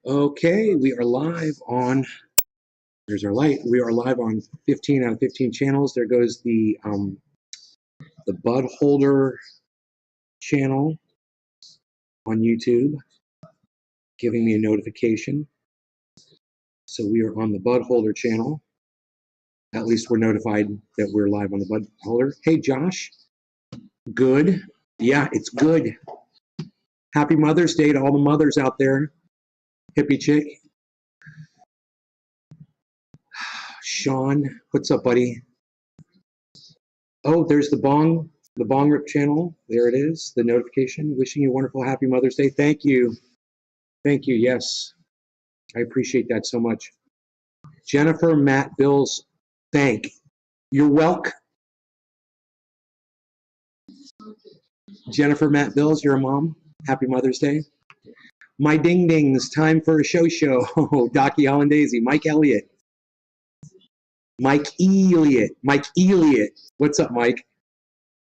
Okay, we are live on, there's our light. We are live on 15 out of 15 channels. There goes the Bud Holder channel on YouTube, giving me a notification. So we are on the Bud Holder channel. At least we're notified that we're live on the Bud Holder. Hey, Josh. Good. Yeah, it's good. Happy Mother's Day to all the mothers out there. Hippie chick. Sean, what's up, buddy? Oh, there's the Bong Rip channel. There it is, the notification. Wishing you a wonderful, happy Mother's Day. Thank you. Thank you, yes. I appreciate that so much. Jennifer, Matt, Bills, thank. You're welcome. Jennifer, Matt, Bills, you're a mom. Happy Mother's Day. My ding dings, time for a show. Docky Hollandaise, Mike Elliott. Mike Elliott. What's up, Mike?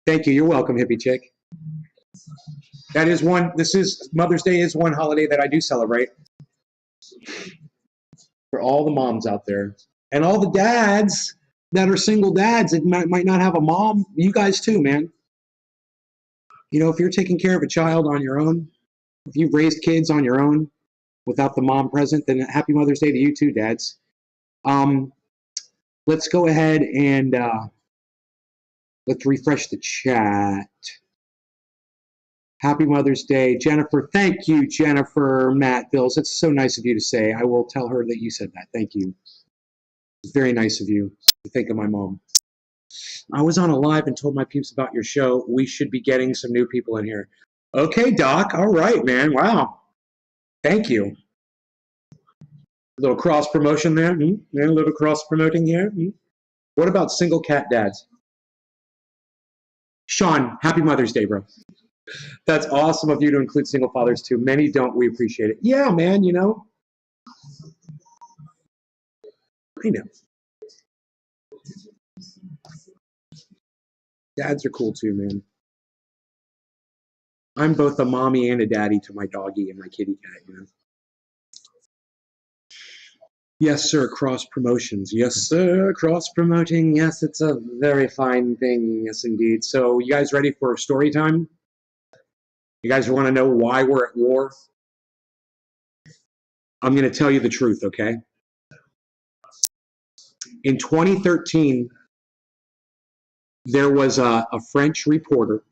Thank you. You're welcome, hippie chick. That is one, Mother's Day is one holiday that I do celebrate. For all the moms out there. And all the dads that are single dads that might not have a mom. You guys too, man. You know, if you're taking care of a child on your own, if you've raised kids on your own without the mom present, then happy Mother's Day to you too, dads. Let's go ahead and let's refresh the chat. Happy Mother's Day. Jennifer, thank you, Jennifer, Matt, Bills. That's so nice of you to say. I will tell her that you said that. Thank you. It's very nice of you to think of my mom. I was on a live and told my peeps about your show. We should be getting some new people in here. Okay, Doc. All right, man. Wow. Thank you. A little cross promotion there. Yeah, a little cross promoting here. What about single cat dads? Sean, happy Mother's Day, bro. That's awesome of you to include single fathers too. Many don't. We appreciate it. Yeah, man, you know. I know. Dads are cool too, man. I'm both a mommy and a daddy to my doggy and my kitty cat, you know. Yes, sir, cross promotions. Yes, sir, cross promoting. Yes, it's a very fine thing. Yes, indeed. So you guys ready for story time? You guys want to know why we're at war? I'm going to tell you the truth, okay? In 2013, there was a French reporter,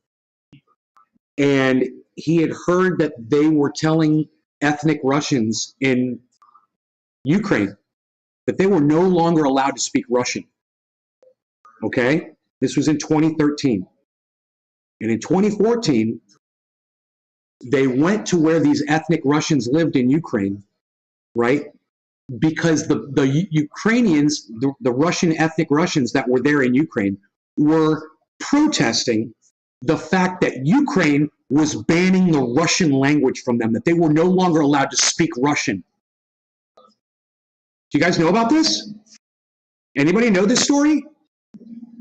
and he had heard that they were telling ethnic Russians in Ukraine that they were no longer allowed to speak Russian. Okay? This was in 2013. And in 2014, they went to where these ethnic Russians lived in Ukraine, right? Because the Ukrainians, the Russian ethnic Russians that were there in Ukraine, were protesting the fact that Ukraine was banning the Russian language from them, that they were no longer allowed to speak Russian. Do you guys know about this? Anybody know this story?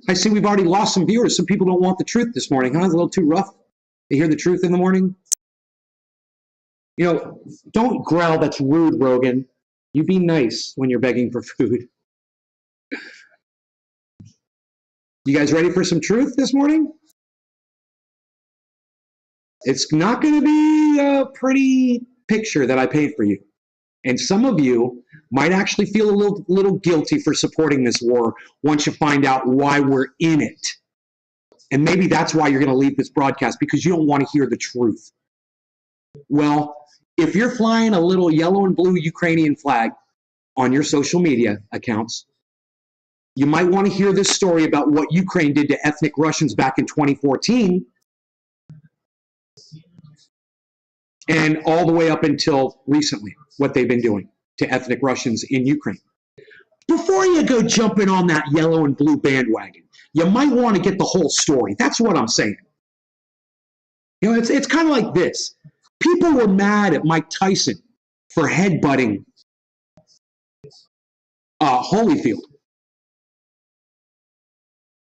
I see we've already lost some viewers. Some people don't want the truth this morning, huh? It's a little too rough to hear the truth in the morning. You know, don't growl. That's rude, Rogan. You be nice when you're begging for food. You guys ready for some truth this morning? It's not going to be a pretty picture that I paid for you. And some of you might actually feel a little guilty for supporting this war once you find out why we're in it. And maybe that's why you're going to leave this broadcast, because you don't want to hear the truth. Well, if you're flying a little yellow and blue Ukrainian flag on your social media accounts, you might want to hear this story about what Ukraine did to ethnic Russians back in 2014 and all the way up until recently, what they've been doing to ethnic Russians in Ukraine. Before you go jumping on that yellow and blue bandwagon, you might want to get the whole story. That's what I'm saying. You know, it's kind of like this. People were mad at Mike Tyson for headbutting Holyfield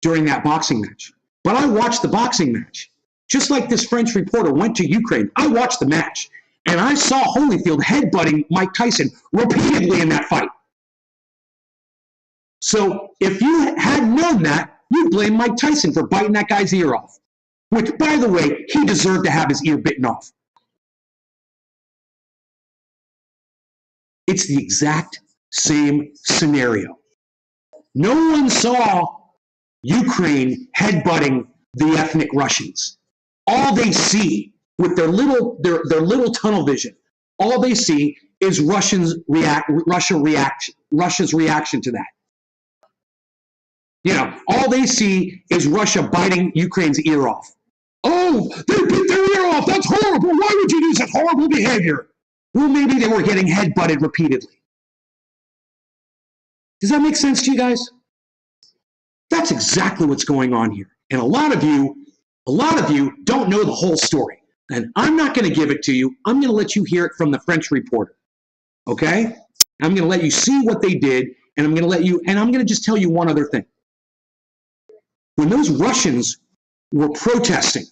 during that boxing match. But I watched the boxing match. Just like this French reporter went to Ukraine, I watched the match. And I saw Holyfield headbutting Mike Tyson repeatedly in that fight. So if you had known that, you'd blame Mike Tyson for biting that guy's ear off. Which, by the way, he deserved to have his ear bitten off. It's the exact same scenario. No one saw Ukraine headbutting the ethnic Russians. All they see with their little tunnel vision, all they see is Russia's reaction to that. You know, all they see is Russia biting Ukraine's ear off. Oh, they bit their ear off. That's horrible. Why would you do such horrible behavior? Well, maybe they were getting headbutted repeatedly. Does that make sense to you guys? That's exactly what's going on here. And a lot of you don't know the whole story. And I'm not going to give it to you. I'm going to let you hear it from the French reporter. Okay? I'm going to let you see what they did, and I'm going to just tell you one other thing. When those Russians were protesting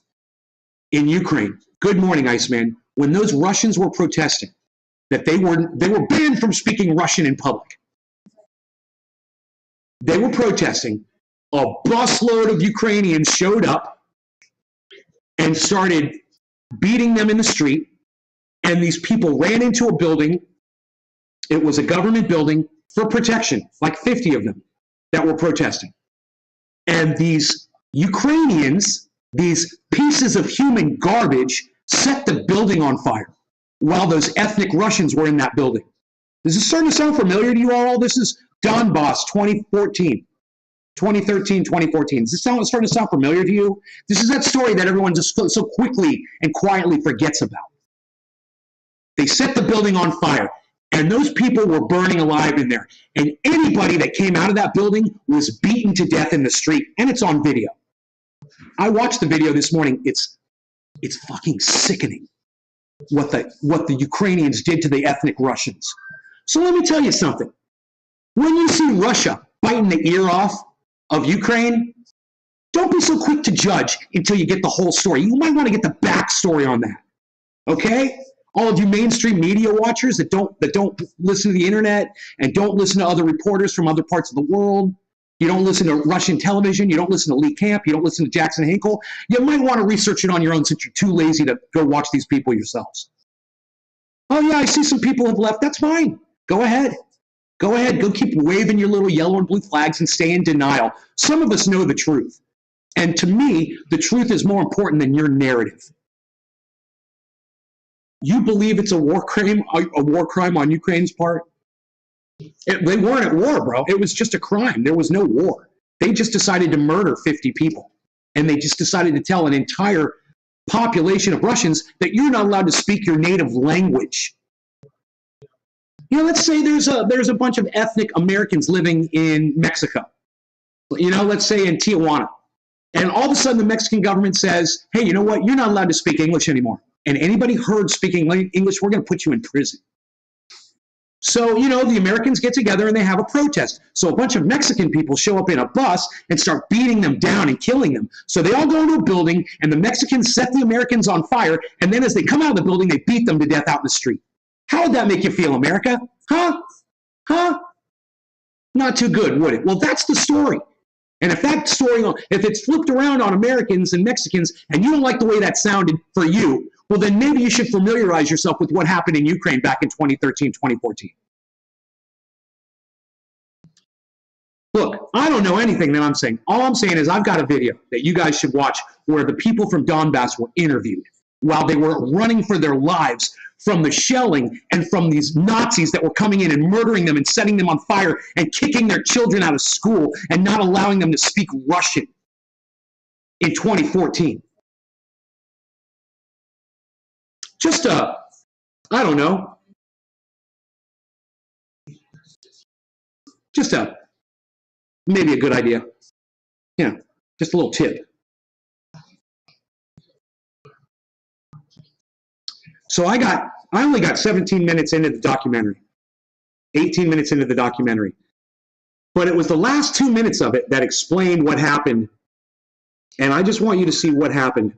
in Ukraine, good morning, Iceman. When those Russians were protesting that they were banned from speaking Russian in public. They were protesting. A busload of Ukrainians showed up and started beating them in the street. And these people ran into a building. It was a government building for protection, like 50 of them that were protesting. And these Ukrainians, these pieces of human garbage, set the building on fire while those ethnic Russians were in that building. Is this starting to sound familiar to you all? This is Donbass 2013, 2014. Is this starting to sound familiar to you? This is that story that everyone just so quickly and quietly forgets about. They set the building on fire, and those people were burning alive in there. And anybody that came out of that building was beaten to death in the street, and it's on video. I watched the video this morning. It's fucking sickening what the Ukrainians did to the ethnic Russians. So let me tell you something. When you see Russia biting the ear off of Ukraine, don't be so quick to judge until you get the whole story. You might want to get the backstory on that. Okay? All of you mainstream media watchers that don't listen to the internet and don't listen to other reporters from other parts of the world. You don't listen to Russian television. You don't listen to Lee Camp. You don't listen to Jackson Hinkle. You might want to research it on your own since you're too lazy to go watch these people yourselves. Oh, yeah, I see some people have left. That's fine. Go ahead. Go ahead. Go keep waving your little yellow and blue flags and stay in denial. Some of us know the truth. And to me, the truth is more important than your narrative. You believe it's a war crime on Ukraine's part? They weren't at war, bro. It was just a crime. There was no war. They just decided to murder 50 people. And they just decided to tell an entire population of Russians that you're not allowed to speak your native language. You know, let's say there's a bunch of ethnic Americans living in Mexico. You know, let's say in Tijuana. And all of a sudden the Mexican government says, hey, you know what? You're not allowed to speak English anymore. And anybody heard speaking English, we're going to put you in prison. So, you know, the Americans get together and they have a protest. So a bunch of Mexican people show up in a bus and start beating them down and killing them. So they all go into a building and the Mexicans set the Americans on fire. And then as they come out of the building, they beat them to death out in the street. How would that make you feel, America? Huh? Not too good, would it? Well, that's the story. And if that story, if it's flipped around on Americans and Mexicans and you don't like the way that sounded for you, well, then maybe you should familiarize yourself with what happened in Ukraine back in 2013, 2014. Look, I don't know anything that I'm saying. All I'm saying is I've got a video that you guys should watch where the people from Donbass were interviewed while they were running for their lives from the shelling and from these Nazis that were coming in and murdering them and setting them on fire and kicking their children out of school and not allowing them to speak Russian in 2014. Just I don't know. Just maybe a good idea. You know, just a little tip. So I only got 17 minutes into the documentary, 18 minutes into the documentary. But it was the last 2 minutes of it that explained what happened. And I just want you to see what happened.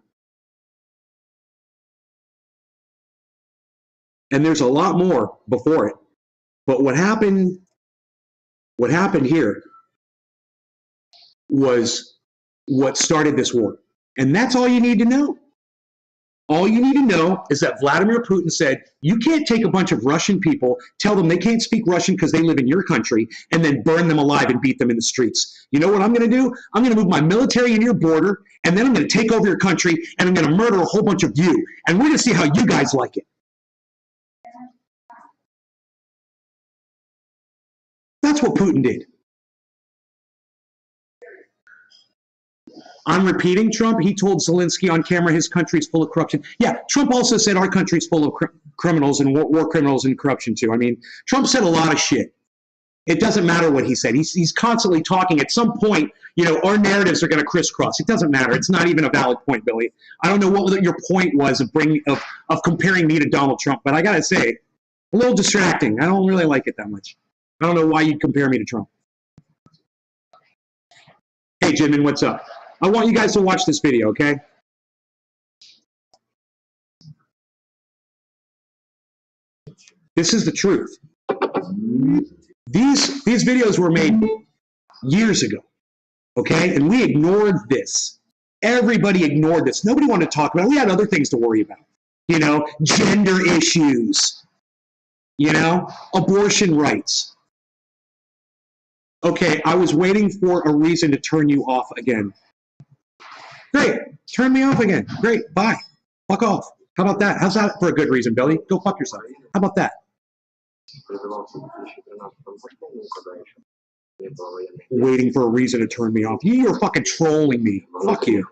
And there's a lot more before it. But what happened here was what started this war. And that's all you need to know. All you need to know is that Vladimir Putin said, you can't take a bunch of Russian people, tell them they can't speak Russian because they live in your country, and then burn them alive and beat them in the streets. You know what I'm going to do? I'm going to move my military into your border, and then I'm going to take over your country, and I'm going to murder a whole bunch of you. And we're going to see how you guys like it. That's what Putin did. I'm repeating Trump. He told Zelensky on camera his country is full of corruption. Yeah, Trump also said our country is full of criminals and war criminals and corruption too. I mean, Trump said a lot of shit. It doesn't matter what he said. He's constantly talking. At some point, you know, our narratives are going to crisscross. It doesn't matter. It's not even a valid point, Billy. I don't know what your point was of comparing me to Donald Trump, but I got to say, a little distracting. I don't really like it that much. I don't know why you'd compare me to Trump. Hey, Jimin, what's up? I want you guys to watch this video, okay? This is the truth. These videos were made years ago, okay? And we ignored this. Everybody ignored this. Nobody wanted to talk about it. We had other things to worry about. You know, gender issues, you know, abortion rights. Okay, I was waiting for a reason to turn you off again. Great, turn me off again. Great, bye. Fuck off. How about that? How's that for a good reason, Billy? Go fuck yourself. How about that? Waiting for a reason to turn me off. You're fucking trolling me. Fuck you.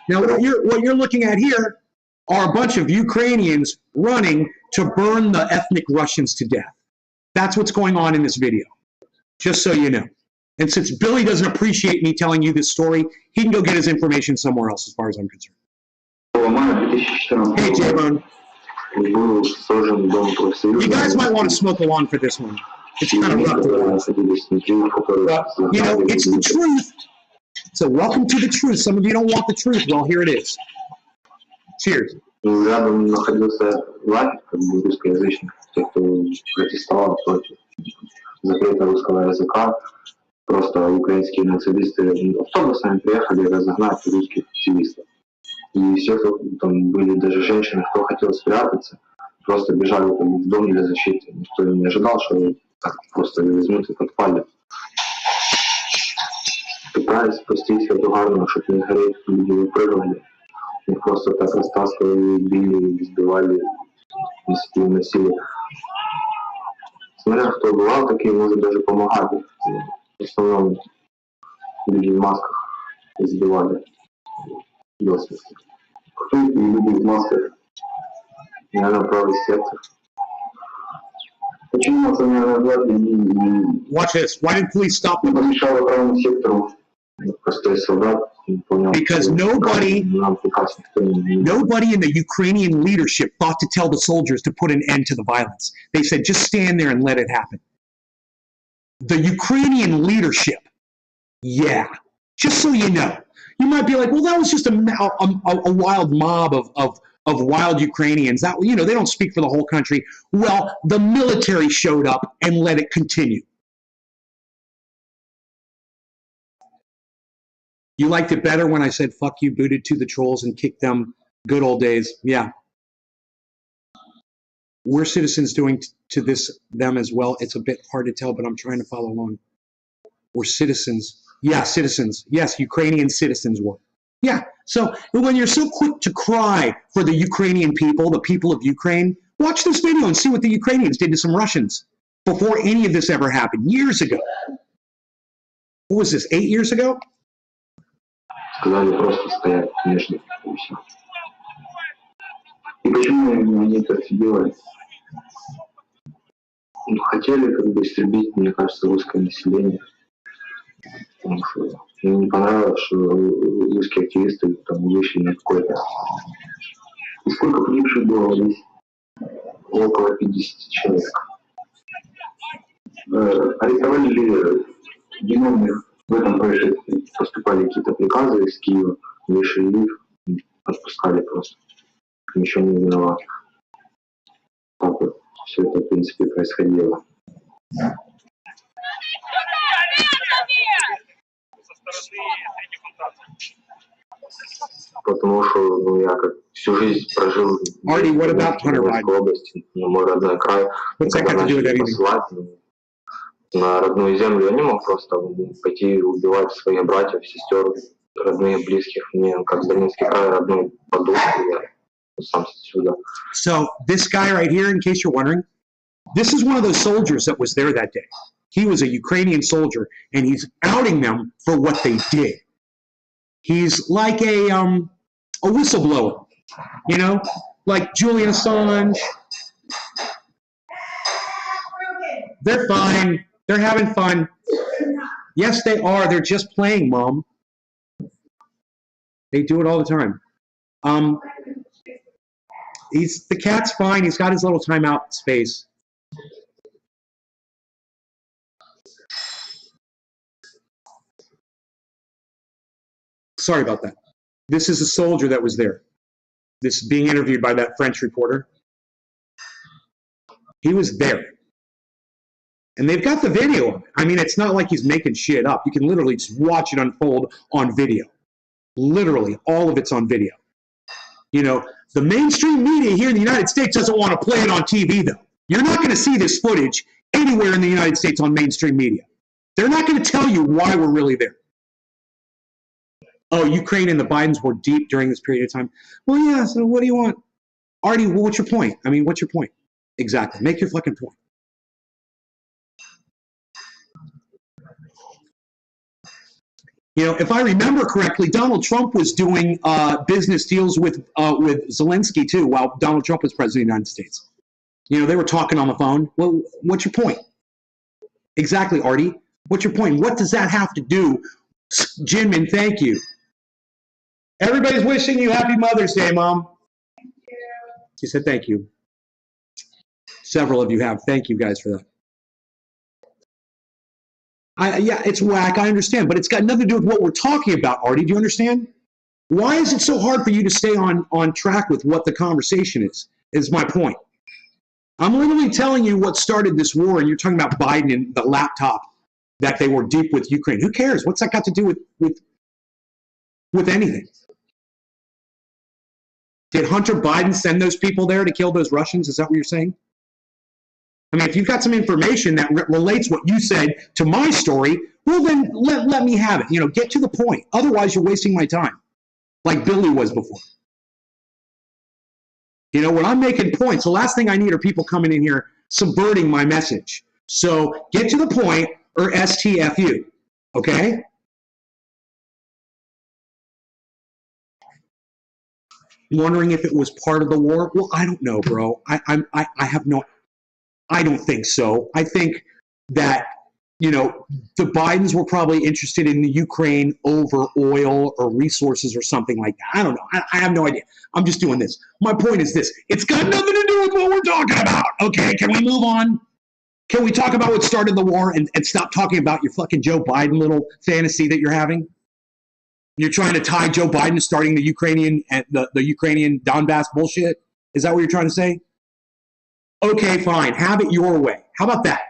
Now, what you're looking at here are a bunch of Ukrainians running to burn the ethnic Russians to death. That's what's going on in this video, just so you know. And since Billy doesn't appreciate me telling you this story, he can go get his information somewhere else as far as I'm concerned. Hey, J-Bone. You guys might want to smoke along for this one. It's kind of rough to watch. But, you know, it's the truth. So welcome to the truth. Some of you don't want the truth. Well, here it is. Cheers. Рядом находился лагерь, как бы русскоязычных, тех, кто протестовал против запрета русского языка. Просто украинские нацисты автобусами приехали разогнать русских активистов. И все, там были даже женщины, кто хотел спрятаться, просто бежали там, в дом для защиты. Никто не ожидал, что так просто возьмут и подпалят. Пытаясь спастись от угарного, чтобы не гореть, люди выпрыгивали. Их просто так растаскивали, били, избивали, насилие. Смотря кто бывал, такие, может, даже помогали. В основном люди в масках избивали до смерти. Кто эти люди в масках? Наверное, правый сектор. Почему национальная гвардия не... Watch this. Why did police stop them? Помешала правому сектору. Простой солдат. Because nobody in the Ukrainian leadership thought to tell the soldiers to put an end to the violence. They said, just stand there and let it happen. The Ukrainian leadership, yeah, just so you know. You might be like, well, that was just a wild mob of wild Ukrainians. That, you know, they don't speak for the whole country. Well, the military showed up and let it continue. You liked it better when I said, fuck you, booted to the trolls and kicked them, good old days. Yeah. We're citizens doing to them as well. It's a bit hard to tell, but I'm trying to follow along. We're citizens. Yeah, citizens. Yes, Ukrainian citizens were. Yeah, so when you're so quick to cry for the Ukrainian people, the people of Ukraine, watch this video and see what the Ukrainians did to some Russians before any of this ever happened, years ago. What was this, 8 years ago? Сказали просто стоять между и все. И почему они так делали? Ну, хотели как бы истребить, мне кажется, русское население. Потому что им не понравилось, что русские активисты там вышли на какой-то... И сколько погибших было здесь? Около 50 человек. арестовали лидеров, виновных в этом происшествии. Поступали какие-то приказы из Киева, вешали их, отпускали просто. Ничего не виноват. Так вот, все это, в принципе, происходило. Потому что я как всю жизнь прожил Artie, what about Hunter в Biden? области, мой родной край. What's that got to do with anything? Посылать на родную землю, я не мог просто пойти убивать своих братьев, сестер, родных, близких. Мне, как Донецкий край, родной подух, я сам сюда. So this guy right here, in case you're wondering, this is one of those soldiers that was there that day. He was a Ukrainian soldier, and he's outing them for what they did. He's like a whistleblower, you know, like Julian Assange. They're fine. They're having fun. Yes, they are. They're just playing, Mom. They do it all the time. The cat's fine. He's got his little timeout space. Sorry about that. This is a soldier that was there. This is being interviewed by that French reporter. He was there. And they've got the video of it. I mean, it's not like he's making shit up. You can literally just watch it unfold on video. Literally, all of it's on video. You know, the mainstream media here in the United States doesn't want to play it on TV, though. You're not going to see this footage anywhere in the United States on mainstream media. They're not going to tell you why we're really there. Oh, Ukraine and the Bidens were deep during this period of time. Well, yeah, so what do you want? Artie, well, what's your point? I mean, what's your point? Exactly. Make your fucking point. You know, if I remember correctly, Donald Trump was doing business deals with Zelensky, too, while Donald Trump was president of the United States. You know, they were talking on the phone. Well, what's your point? Exactly, Artie. What's your point? What does that have to do? Jinmin, thank you. Everybody's wishing you happy Mother's Day, Mom. Thank you. She said thank you. Several of you have. Thank you guys for that. Yeah, it's whack, I understand, but it's got nothing to do with what we're talking about, Artie. Do you understand? Why is it so hard for you to stay on track with what the conversation is my point. I'm literally telling you what started this war, and you're talking about Biden and the laptop, that they were deep with Ukraine. Who cares? What's that got to do with anything? Did Hunter Biden send those people there to kill those Russians? Is that what you're saying? I mean, if you've got some information that relates what you said to my story, well, then let me have it. You know, get to the point. Otherwise, you're wasting my time, like Billy was before. You know, when I'm making points, the last thing I need are people coming in here subverting my message. So get to the point, or STFU, okay? Wondering if it was part of the war? Well, I don't know, bro. I have no. I don't think so. I think that, you know, the Bidens were probably interested in the Ukraine over oil or resources or something like that. I don't know. I have no idea. I'm just doing this. My point is this. It's got nothing to do with what we're talking about. Okay, can we move on? Can we talk about what started the war and stop talking about your fucking Joe Biden little fantasy that you're having? You're trying to tie Joe Biden starting the Ukrainian Donbass bullshit? Is that what you're trying to say? Okay, fine. Have it your way. How about that?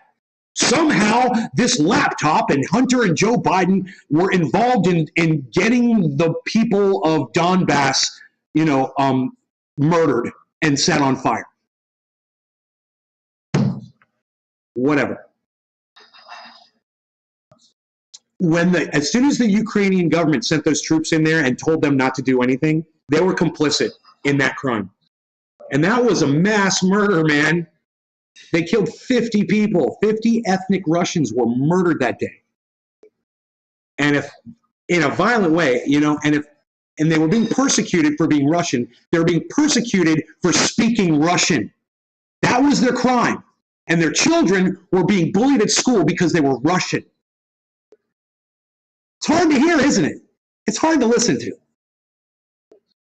Somehow this laptop and Hunter and Joe Biden were involved in getting the people of Donbass, you know, murdered and set on fire. Whatever. As soon as the Ukrainian government sent those troops in there and told them not to do anything, they were complicit in that crime. And that was a mass murder, man. They killed 50 people. 50 ethnic Russians were murdered that day. And if in a violent way, you know, and they were being persecuted for being Russian, they were being persecuted for speaking Russian. That was their crime. And their children were being bullied at school because they were Russian. It's hard to hear, isn't it? It's hard to listen to.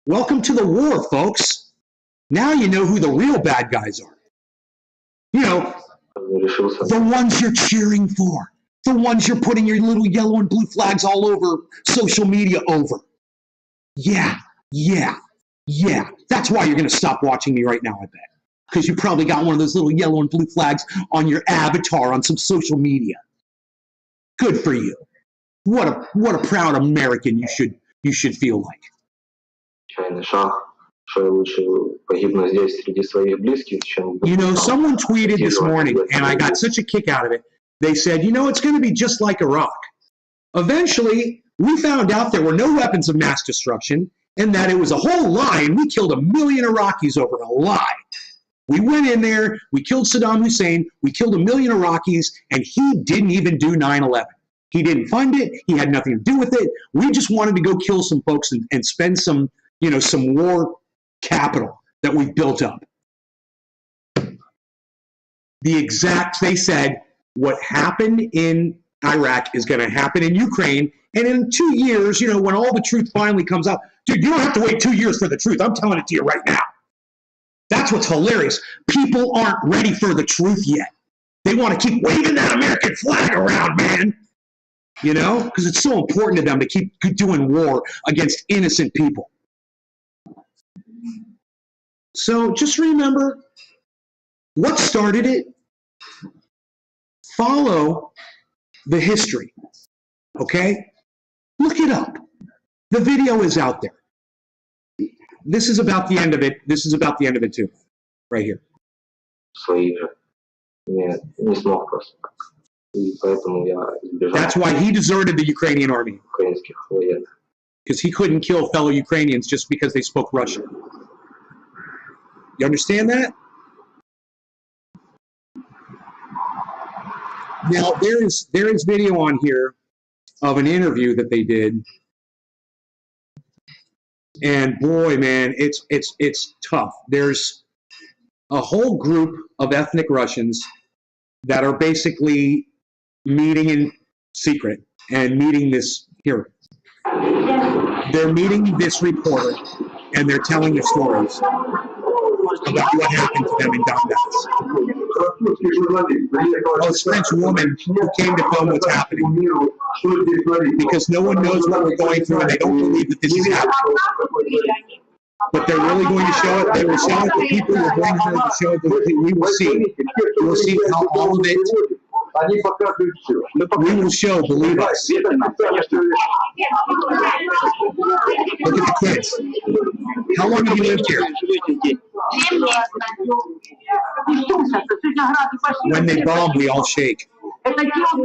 Welcome to the war, folks. Now you know who the real bad guys are. You know, решился. The ones you're cheering for. The ones you're putting your little yellow and blue flags all over social media over. Yeah. That's why you're going to stop watching me right now, I bet. Because you probably got one of those little yellow and blue flags on your avatar on some social media. Good for you. What a proud American you should feel like. Чайный шаг, что я лучше погибну здесь среди своих близких, чем... You know, someone tweeted this morning, and I got such a kick out of it. They said, you know, it's going to be just like Iraq. Eventually, we found out there were no weapons of mass destruction and that it was a whole lie, and we killed 1 million Iraqis over a lie. We went in there, we killed Saddam Hussein, we killed 1 million Iraqis, and he didn't even do 9/11. He didn't fund it, he had nothing to do with it. We just wanted to go kill some folks and spend some, you know, some war capital that we've built up. They said, what happened in Iraq is going to happen in Ukraine, and in 2 years, you know, when all the truth finally comes out, dude, you don't have to wait 2 years for the truth. I'm telling it to you right now. That's what's hilarious. People aren't ready for the truth yet. They want to keep waving that American flag around, man. You know, because it's so important to them to keep doing war against innocent people. So just remember what started it. Follow the history, okay? Look it up. The video is out there. This is about the end of it. This is about the end of it too, right here. Своих же. Не смог просто. И поэтому я избежал. That's why he deserted the Ukrainian army. Украинских военных. Because he couldn't kill fellow Ukrainians just because they spoke Russian. You understand that? Now there is video on here of an interview that they did, and boy, man, it's tough. There's a whole group of ethnic Russians that are basically meeting in secret and meeting this here. They're meeting this reporter, and they're telling the stories about what happened to them in Donbass. This French woman who came to film what's happening because no one knows what we're going through and they don't believe that this is happening. But they're really going to show it. They will show it. The people who are going to show it. We will see. We will see how all of it. We will show. Believe us. Look at the kids. How long have you lived here? When they bomb, we all shake.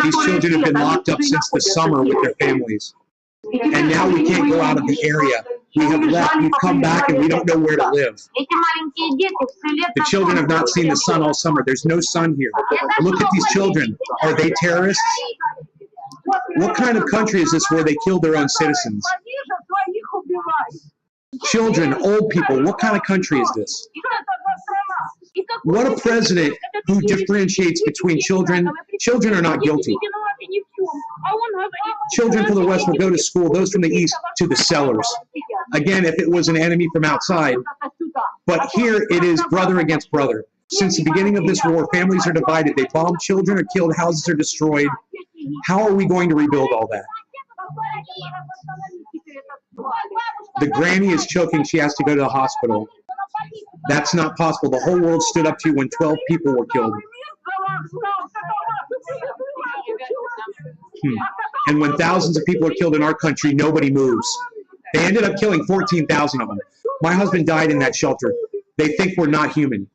These children have been locked up since the summer with their families. And now we can't go out of the area. We have left, we've come back, and we don't know where to live. The children have not seen the sun all summer. There's no sun here. Look at these children. Are they terrorists? What kind of country is this where they kill their own citizens? Children, old people, what kind of country is this? What a president who differentiates between children. Children are not guilty. Children from the West will go to school, those from the East to the cellars. Again, if it was an enemy from outside. But here it is brother against brother. Since the beginning of this war, families are divided. They bomb, children are killed, houses are destroyed. How are we going to rebuild all that? The granny is choking. She has to go to the hospital. That's not possible. The whole world stood up to you when 12 people were killed. And when thousands of people are killed in our country, nobody moves. They ended up killing 14,000 of them. My husband died in that shelter. They think we're not human.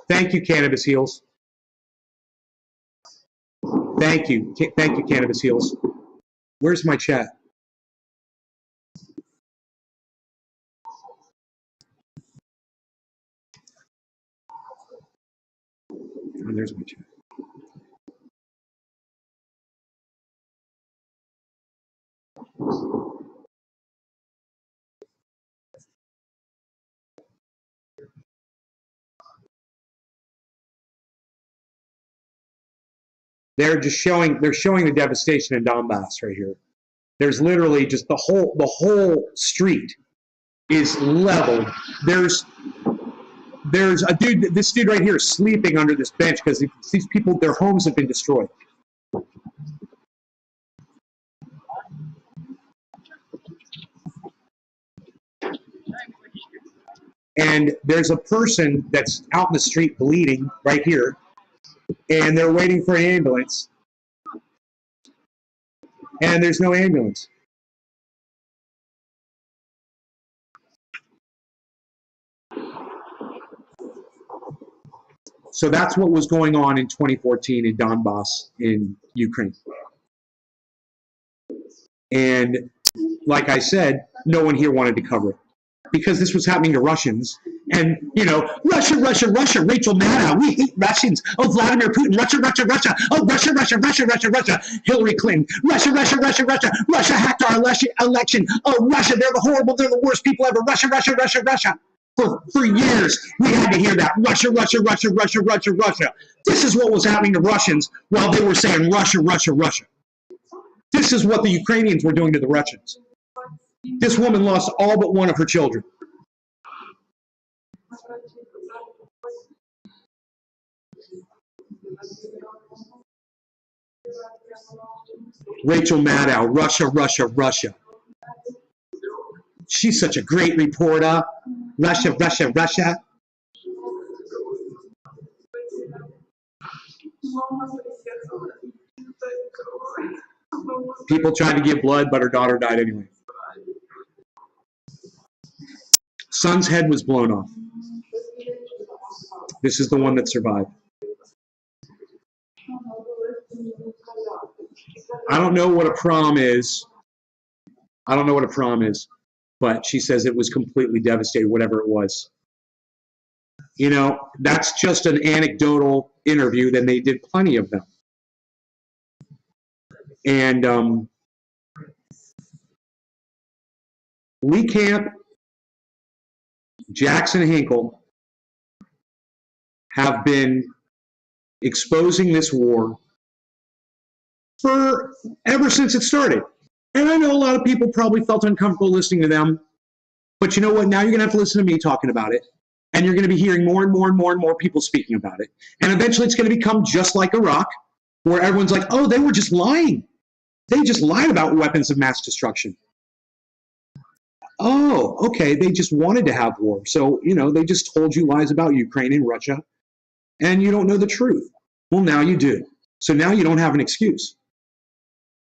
Thank you, Cannabis Heals. Thank you. Thank you, Cannabis Heals. Where's my chat? And there's my chat. They're showing the devastation in Donbass right here. There's literally just the whole street is leveled. There's a dude, this dude right here is sleeping under this bench because these people, their homes have been destroyed. And there's a person that's out in the street bleeding right here, and they're waiting for an ambulance, and there's no ambulance. So that's what was going on in 2014 in Donbass in Ukraine. And like I said, no one here wanted to cover it because this was happening to Russians. And, you know, Russia, Russia, Russia, Rachel Maddow, we hate Russians. Oh, Vladimir Putin, Russia, Russia, Russia. Oh, Russia, Russia, Russia, Russia, Russia. Hillary Clinton, Russia, Russia, Russia, Russia. Russia hacked our election. Oh, Russia, they're the horrible, they're the worst people ever. Russia, Russia, Russia, Russia. For years, we had to hear that. Russia, Russia, Russia, Russia, Russia, Russia. This is what was happening to Russians while they were saying Russia, Russia, Russia. This is what the Ukrainians were doing to the Russians. This woman lost all but one of her children. Rachel Maddow, Russia, Russia, Russia. She's such a great reporter. Russia, Russia, Russia. People tried to give blood, but her daughter died anyway. Son's head was blown off. This is the one that survived. I don't know what a prom is. I don't know what a prom is, but she says it was completely devastating, whatever it was. You know, that's just an anecdotal interview, then they did plenty of them. And Lee Camp, Jackson Hinkle have been exposing this war for ever since it started. And I know a lot of people probably felt uncomfortable listening to them, but you know what? Now you're going to have to listen to me talking about it, and you're going to be hearing more and more and more and more people speaking about it. And eventually it's going to become just like Iraq, where everyone's like, oh, they were just lying. They just lied about weapons of mass destruction. Oh, okay, they just wanted to have war. So, you know, they just told you lies about Ukraine and Russia, and you don't know the truth. Well, now you do. So now you don't have an excuse.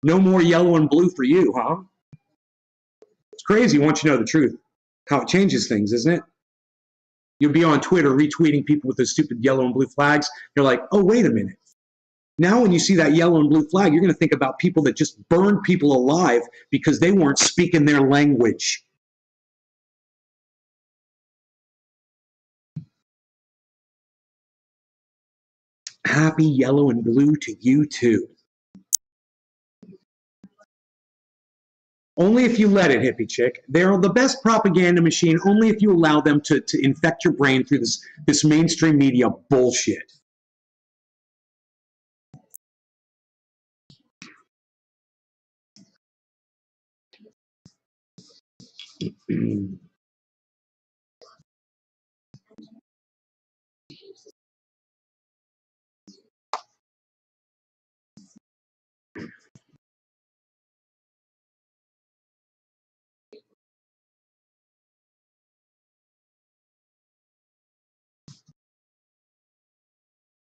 No more yellow and blue for you, huh? It's crazy once you know the truth, how it changes things, isn't it? You'll be on Twitter retweeting people with those stupid yellow and blue flags. You're like, oh, wait a minute. Now when you see that yellow and blue flag, you're going to think about people that just burned people alive because they weren't speaking their language. Happy yellow and blue to you too. Only if you let it, hippie chick. They're the best propaganda machine only if you allow them to infect your brain through this mainstream media bullshit.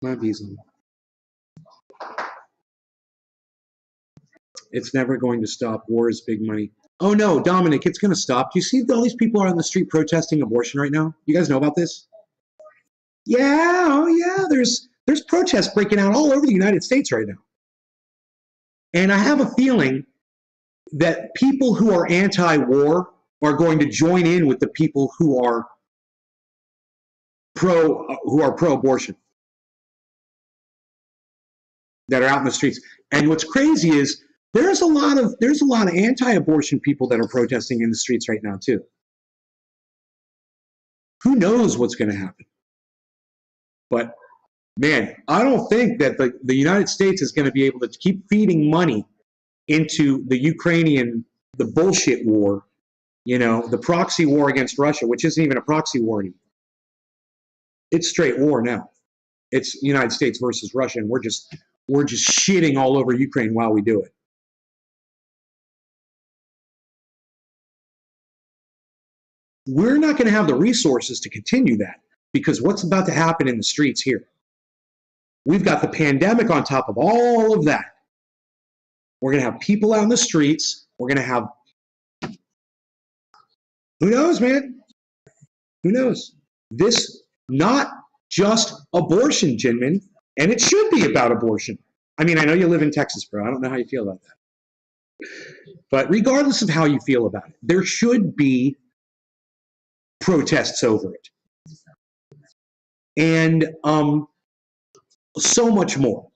My visa. It's never going to stop. War is big money. Oh no, Dominic, it's going to stop. Do you see all these people are on the street protesting abortion right now? You guys know about this? Yeah, oh yeah, there's protests breaking out all over the United States right now. And I have a feeling that people who are anti-war are going to join in with the people who are pro-abortion, that are out in the streets. And what's crazy is there's a lot of anti-abortion people that are protesting in the streets right now too. Who knows what's going to happen? But man, I don't think that the United States is going to be able to keep feeding money into the bullshit war You know, the proxy war against Russia, which isn't even a proxy war anymore. It's straight war now. It's United States versus Russia, and we're just shitting all over Ukraine while we do it. We're not going to have the resources to continue that, because what's about to happen in the streets here? We've got the pandemic on top of all of that. We're going to have people out in the streets. We're going to have, who knows, man? Who knows? This, not just abortion, Jinmin, and it should be about abortion. I mean, I know you live in Texas, bro. I don't know how you feel about that. But regardless of how you feel about it, there should be protests over it. And so much more.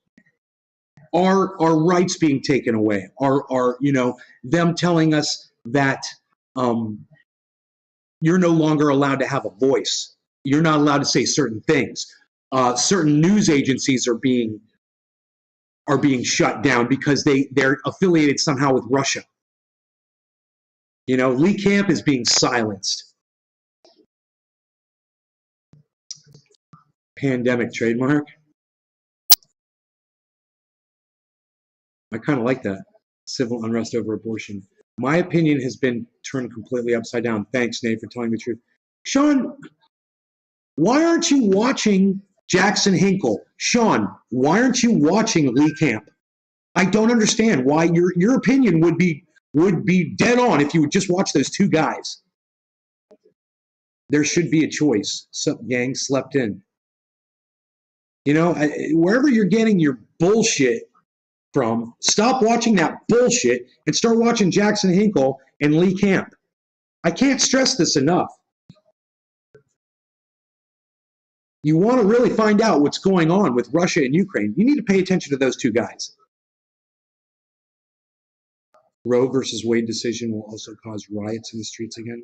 Our rights being taken away, our you know, them telling us that you're no longer allowed to have a voice. You're not allowed to say certain things. Certain news agencies are being shut down because they're affiliated somehow with Russia. You know, Lee Camp is being silenced. Pandemic trademark. I kind of like that. Civil unrest over abortion. My opinion has been turned completely upside down. Thanks, Nate, for telling the truth. Sean, why aren't you watching Jackson Hinkle? Sean, why aren't you watching Lee Camp? I don't understand why your opinion would be dead on if you would just watch those two guys. There should be a choice. Sup, gang, slept in. You know, wherever you're getting your bullshit from, stop watching that bullshit and start watching Jackson Hinkle and Lee Camp. I can't stress this enough. You want to really find out what's going on with Russia and Ukraine, you need to pay attention to those two guys. Roe versus Wade decision will also cause riots in the streets again.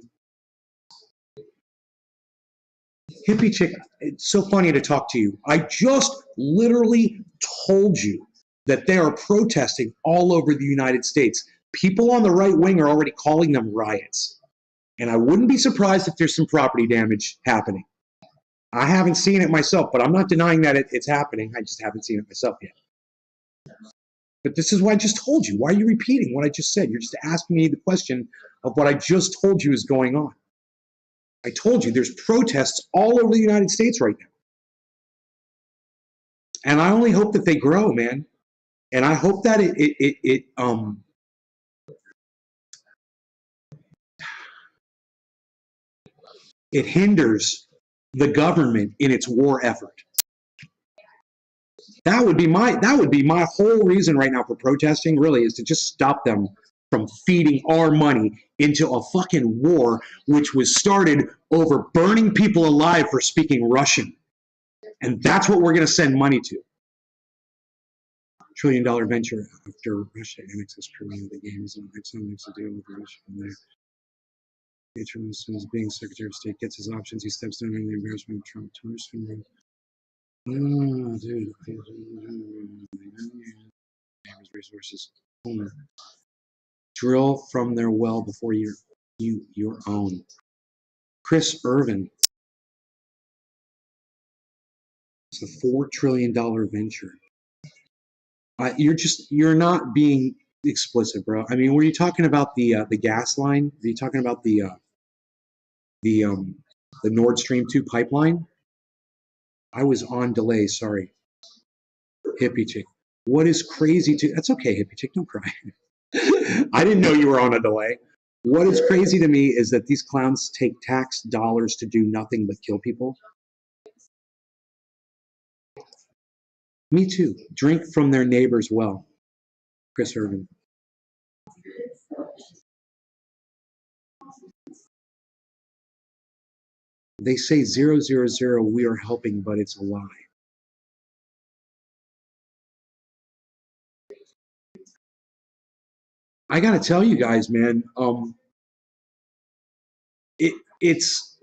Hippie chick, it's so funny to talk to you. I just literally told you that they are protesting all over the United States. People on the right wing are already calling them riots. And I wouldn't be surprised if there's some property damage happening. I haven't seen it myself, but I'm not denying that it's happening. I just haven't seen it myself yet. But this is what I just told you. Why are you repeating what I just said? You're just asking me the question of what I just told you is going on. I told you there's protests all over the United States right now. And I only hope that they grow, man. And I hope that it hinders the government in its war effort. That would be my whole reason right now for protesting, really, is to just stop them from feeding our money into a fucking war which was started over burning people alive for speaking Russian. And that's what we're going to send money to. $1 trillion venture after Russia annexes Crimea. The game is on Exxon makes a deal with Russia from there. Trump, as soon as being Secretary of State gets his options, he steps down in the embarrassment of Trump. Oh, dude. Resources. Drill from their well before your own. Chris Irvin. It's a $4 trillion venture. You're not being explicit, bro. I mean, were you talking about the gas line? Are you talking about the Nord Stream 2 pipeline? I was on delay, sorry. Hippie chick. What is crazy to, that's okay, hippie chick, don't cry. I didn't know you were on a delay. What is crazy to me is that these clowns take tax dollars to do nothing but kill people. Me too. Drink from their neighbor's well. Chris Irvin. They say 000, we are helping, but it's a lie. I gotta tell you guys, man, it's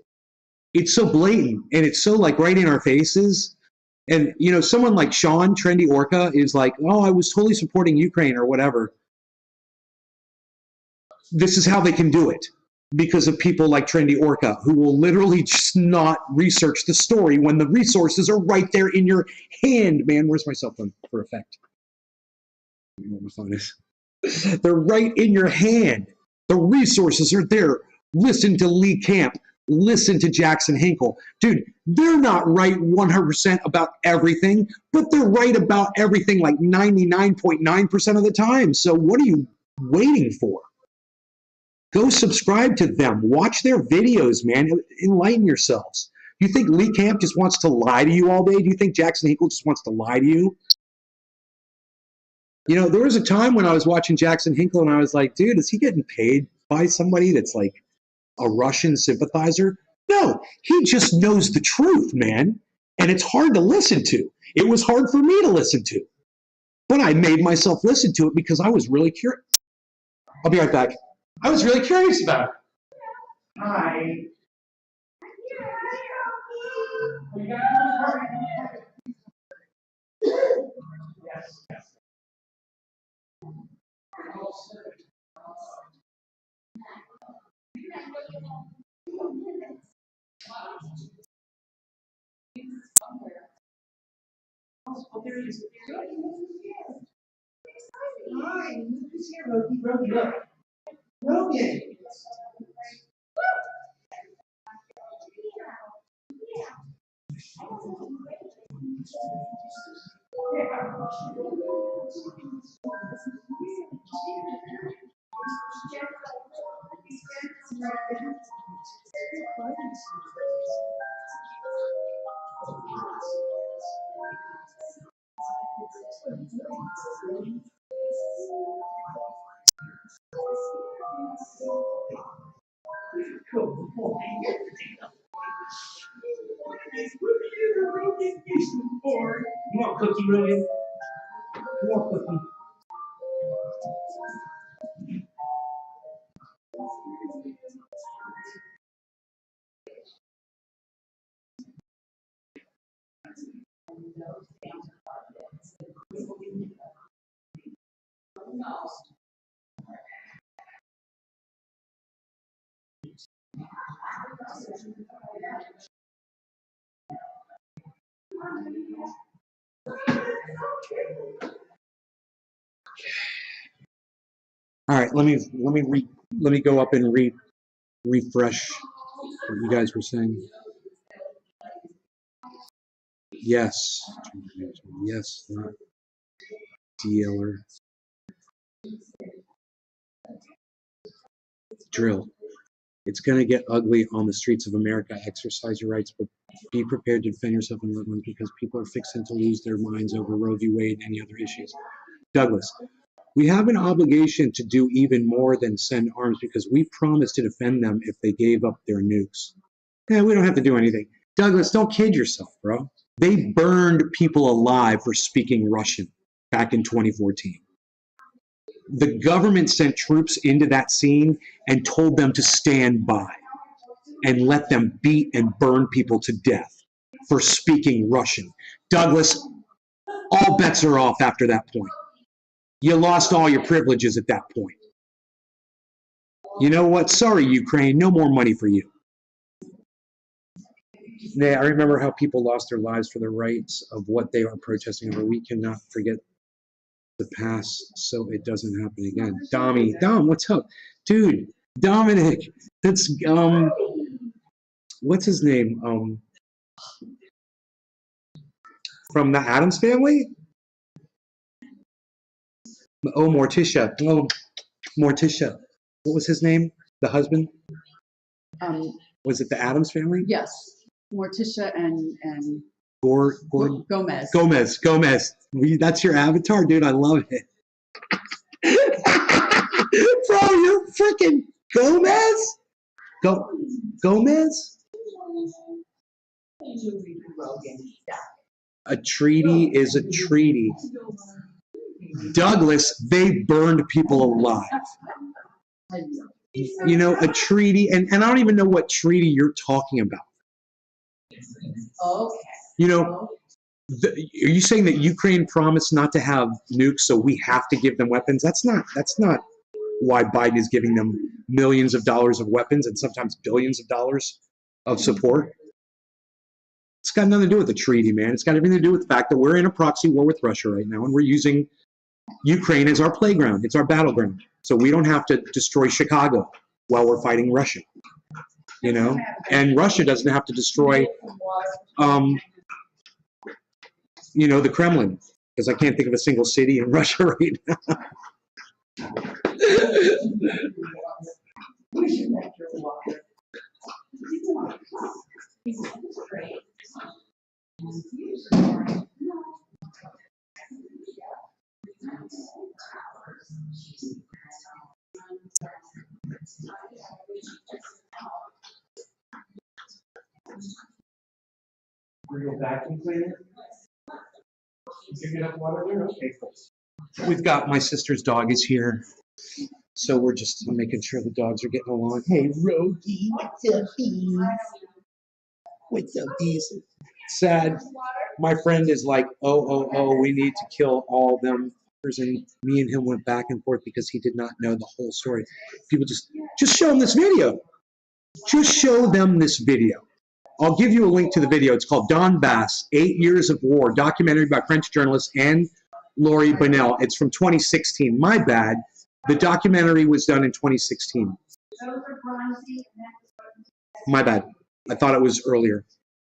so blatant and it's so like right in our faces. And you know, someone like Sean Trendy Orca is like, oh, I was totally supporting Ukraine or whatever. This is how they can do it. because of people like Trendy Orca, who will literally just not research the story when the resources are right there in your hand. Man, where's my cell phone for effect? I don't know what my phone is. They're right in your hand. The resources are there. Listen to Lee Camp. Listen to Jackson Hinkle. Dude, they're not right 100% about everything, but they're right about everything like 99.9% of the time. So what are you waiting for? Go subscribe to them. Watch their videos, man. Enlighten yourselves. You think Lee Camp just wants to lie to you all day? Do you think Jackson Hinkle just wants to lie to you? You know, there was a time when I was watching Jackson Hinkle and I was like, dude, is he getting paid by somebody that's like a Russian sympathizer? No, he just knows the truth, man. And it's hard to listen to. It was hard for me to listen to. But I made myself listen to it because I was really curious. I'll be right back. I was really curious about it. Hi. Yes, yes. Hi, who's here, Rogie? Rogie, look. Rogie. You want cookie, Rogie? You want cookie? All right, let me go up and refresh what you guys were saying. Yes, yes, dealer drill. It's going to get ugly on the streets of America. Exercise your rights, but be prepared to defend yourself and loved ones because people are fixing to lose their minds over Roe v. Wade and any other issues. Douglas, we have an obligation to do even more than send arms because we promised to defend them if they gave up their nukes. Yeah, we don't have to do anything. Douglas, don't kid yourself, bro. They burned people alive for speaking Russian back in 2014. The government sent troops into that scene and told them to stand by and let them beat and burn people to death for speaking Russian. Douglas, all bets are off after that point. You lost all your privileges at that point. You know what? Sorry, Ukraine, no more money for you. Yeah, I remember how people lost their lives for the rights of what they are protesting over. We cannot forget the past so it doesn't happen again. Dom, what's up? Dude, Dominic, that's, what's his name? From the Addams Family? Oh, Morticia. Oh, Morticia. What was his name? The husband? Was it the Addams Family? Yes, Morticia and Gomez. Gomez. That's your avatar, dude. I love it. Bro, you're freaking Gomez? Gomez? A treaty is a treaty. Douglas, they burned people alive. You know, a treaty, and I don't even know what treaty you're talking about. Okay. You know, are you saying that Ukraine promised not to have nukes, so we have to give them weapons? That's not why Biden is giving them millions of dollars of weapons and sometimes billions of dollars of support. It's got nothing to do with the treaty, man. It's got everything to do with the fact that we're in a proxy war with Russia right now, and we're using Ukraine as our playground. It's our battleground. So we don't have to destroy Chicago while we're fighting Russia, you know? And Russia doesn't have to destroy, you know, the Kremlin, because I can't think of a single city in Russia right now. We've got my sister's dog is here, so we're just making sure the dogs are getting along. Hey, Rogie, what's up, bees? What's up, bees? Sad. My friend is like, oh, we need to kill all them. And me and him went back and forth because he did not know the whole story. People just show them this video. Just show them this video. I'll give you a link to the video. It's called Donbass, 8 Years of War, documentary by French journalist Anne-Laurie Bonnell. It's from 2016. My bad. The documentary was done in 2016. My bad. I thought it was earlier.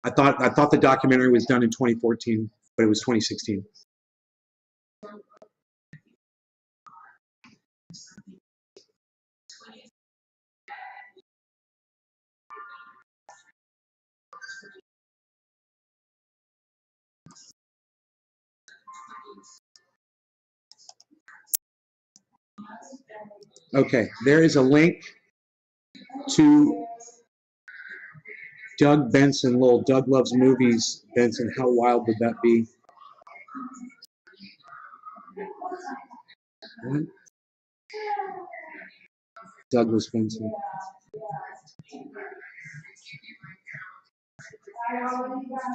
I thought the documentary was done in 2014, but it was 2016. Okay, there is a link to Doug Benson, Lowell. Doug loves movies. Benson, how wild would that be? What? Douglas Benson.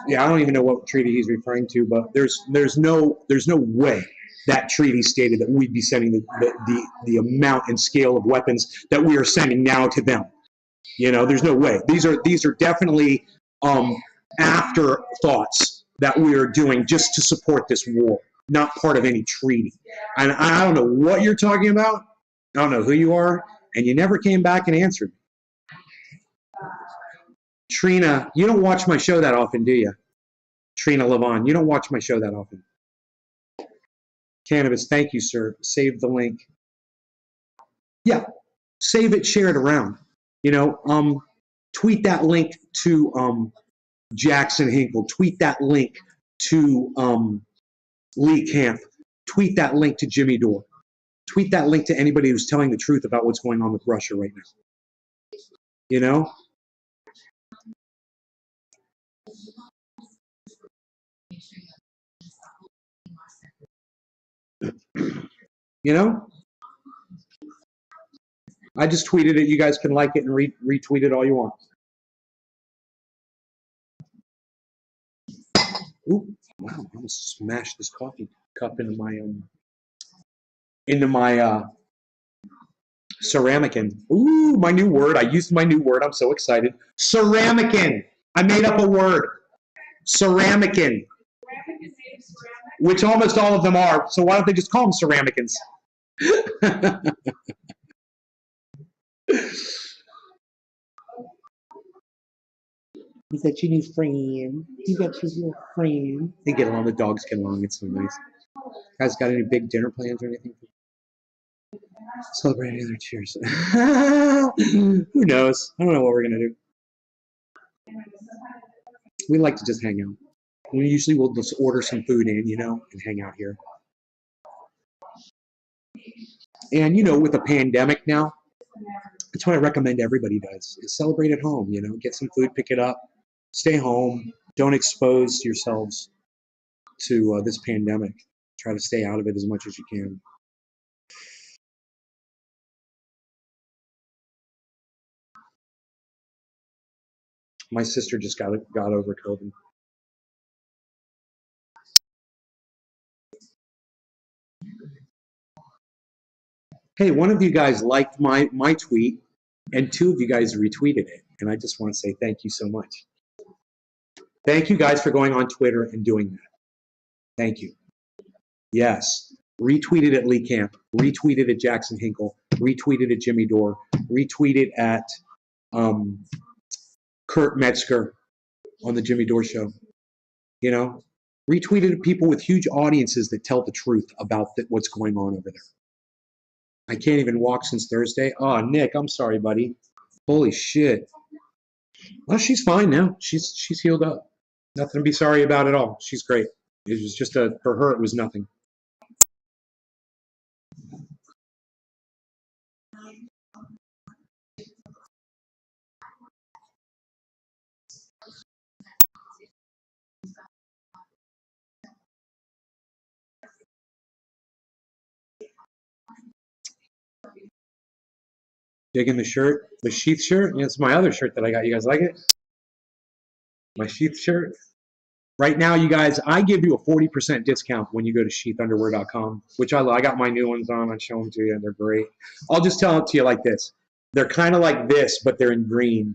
Yeah, I don't even know what treaty he's referring to, but there's no way that treaty stated that we'd be sending the amount and scale of weapons that we are sending now to them. You know, there's no way. These are definitely afterthoughts that we are doing just to support this war, not part of any treaty. And I don't know what you're talking about. I don't know who you are, and you never came back and answered. Trina, you don't watch my show that often, do you? Trina Levon, you don't watch my show that often. Cannabis, thank you, sir. Save the link. Yeah, save it, share it around. You know, tweet that link to Jackson Hinkle. Tweet that link to Lee Camp. Tweet that link to Jimmy Dore. Tweet that link to anybody who's telling the truth about what's going on with Russia right now. You know? You know? I just tweeted it. You guys can like it and retweet it all you want. Ooh, wow, I almost smashed this coffee cup into my Ceramicin. Ooh, my new word. I used my new word. I'm so excited. Ceramicin. I made up a word. Ceramicin. Which almost all of them are. So why don't they just call them Ceramicins? You got your new friend. You got your little friend. They get along. The dogs get along. It's so nice. Guys, got any big dinner plans or anything? Celebrate any other cheers. Who knows? I don't know what we're going to do. We like to just hang out. We usually will just order some food in, you know, and hang out here. And, you know, with the pandemic now, that's what I recommend everybody does, is celebrate at home, you know, get some food, pick it up, stay home, don't expose yourselves to this pandemic. Try to stay out of it as much as you can. My sister just got over COVID. Hey, one of you guys liked my tweet, and 2 of you guys retweeted it. And I just want to say thank you so much. Thank you guys for going on Twitter and doing that. Thank you. Yes. Retweeted at Lee Camp, retweeted at Jackson Hinkle, retweeted at Jimmy Dore, retweeted at Kurt Metzger on the Jimmy Dore Show. You know, retweeted at people with huge audiences that tell the truth about what's going on over there. I can't even walk since Thursday. Oh, Nick, I'm sorry, buddy. Holy shit. Well, she's fine now. She's healed up. Nothing to be sorry about at all. She's great. It was just for her, it was nothing. Digging the shirt, the Sheath shirt. Yeah, it's my other shirt that I got. You guys like it? My Sheath shirt. Right now, you guys, I give you a 40% discount when you go to sheathunderwear.com, which I got my new ones on. I show them to you, and they're great. I'll just tell it to you like this. They're kind of like this, but they're in green.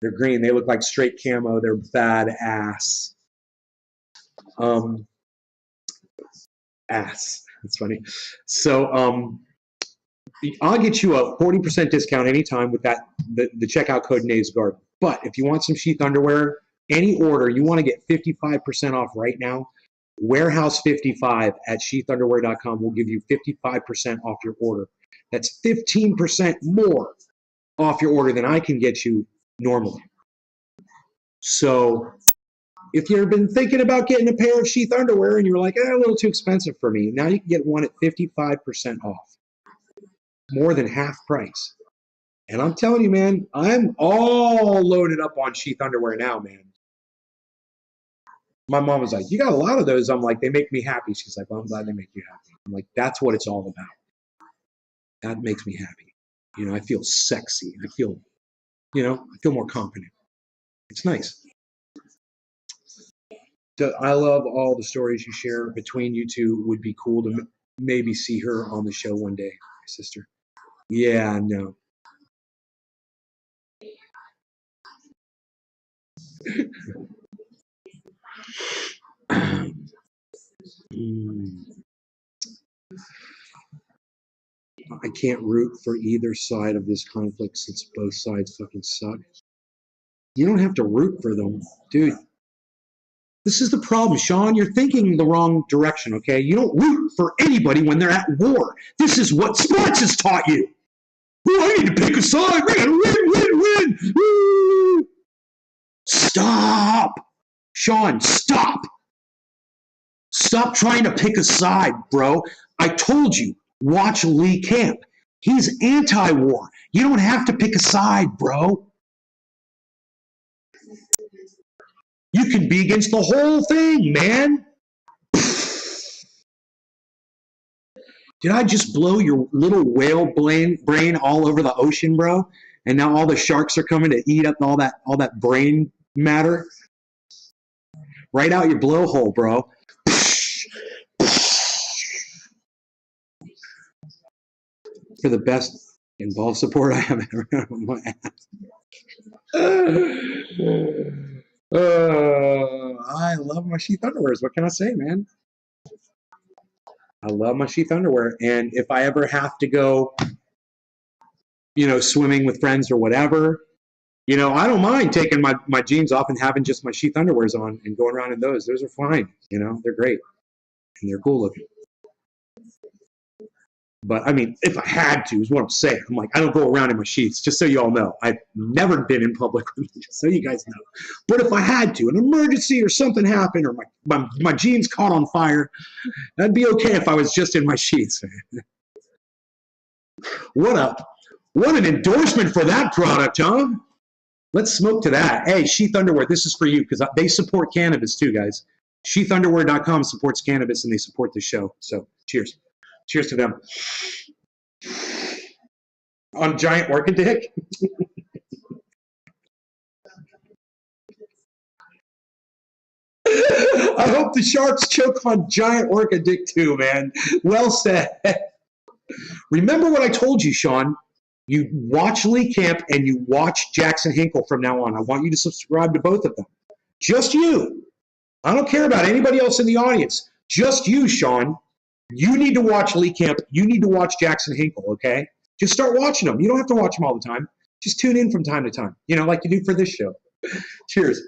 They're green. They look like straight camo. They're badass. Ass. That's funny. So, I'll get you a 40% discount anytime with that the checkout code NASGuard. But if you want some Sheath underwear, any order, you want to get 55% off right now, Warehouse55 at sheathunderwear.com will give you 55% off your order. That's 15% more off your order than I can get you normally. So if you've been thinking about getting a pair of Sheath underwear and you're like, a little too expensive for me, now you can get one at 55% off. More than half price. And I'm telling you, man, I'm all loaded up on Sheath underwear now, man. My mom was like, you got a lot of those. I'm like, they make me happy. She's like, well, I'm glad they make you happy. I'm like, that's what it's all about. That makes me happy. You know, I feel sexy. I feel, I feel more confident. It's nice. I love all the stories you share between you two. Would be cool to maybe see her on the show one day, my sister. Yeah, no. I can't root for either side of this conflict since both sides fucking suck. You don't have to root for them, dude. This is the problem, Sean. You're thinking the wrong direction, okay? You don't root for anybody when they're at war. This is what sports has taught you. Oh, I need to pick a side. We gotta win. Woo! Stop. Sean, stop. Stop trying to pick a side, bro. I told you, watch Lee Camp. He's anti-war. You don't have to pick a side, bro. You can be against the whole thing, man. Did I just blow your little whale brain all over the ocean, bro? And now all the sharks are coming to eat up all that brain matter? Right out your blowhole, bro. For the best in ball support I have ever had on my ass. I love my Sheath underwears. What can I say, man? I love my Sheath underwear. And if I ever have to go, swimming with friends or whatever, I don't mind taking my jeans off and having just my Sheath underwears on and going around in those. Those are fine. They're great. And they're cool looking. But, I mean, if I had to, is what I'm saying. I'm like, I don't go around in my sheets, just so you all know. I've never been in public, just so you guys know. But if I had to, an emergency or something happened, or my jeans caught on fire, that'd be okay if I was just in my sheets. What an endorsement for that product, huh? Let's smoke to that. Hey, Sheath Underwear, this is for you, because they support cannabis too, guys. Sheathunderwear.com supports cannabis, and they support the show. So, cheers. Cheers to them. On Giant Orca Dick. I hope the sharks choke on Giant Orca Dick too, man. Well said. Remember what I told you, Sean. You watch Lee Camp and you watch Jackson Hinkle from now on. I want you to subscribe to both of them. Just you. I don't care about anybody else in the audience. Just you, Sean. You need to watch Lee Camp. You need to watch Jackson Hinkle, okay? Just start watching them. You don't have to watch them all the time. Just tune in from time to time, like you do for this show. Cheers.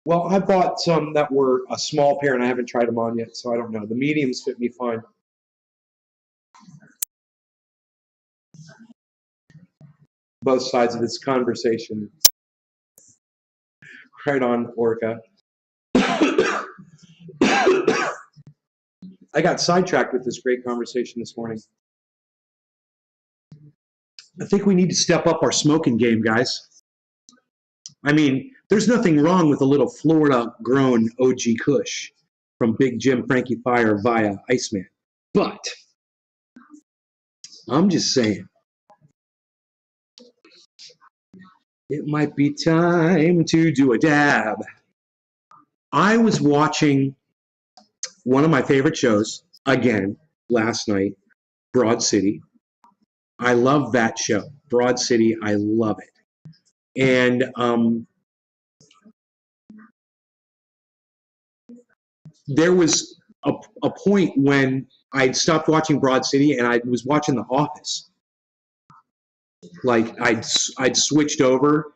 Well, I bought some that were a small pair, and I haven't tried them on yet, so I don't know. The mediums fit me fine. Both sides of this conversation. Right on, Orca. I got sidetracked with this great conversation this morning. I think we need to step up our smoking game, guys. I mean, there's nothing wrong with a little Florida-grown OG Kush from Big Jim Frankie Fire via Iceman. But I'm just saying, it might be time to do a dab. I was watching one of my favorite shows, again, last night, Broad City. I love that show. Broad City, I love it. And there was a point when I'd stopped watching Broad City and I was watching The Office. Like I'd switched over,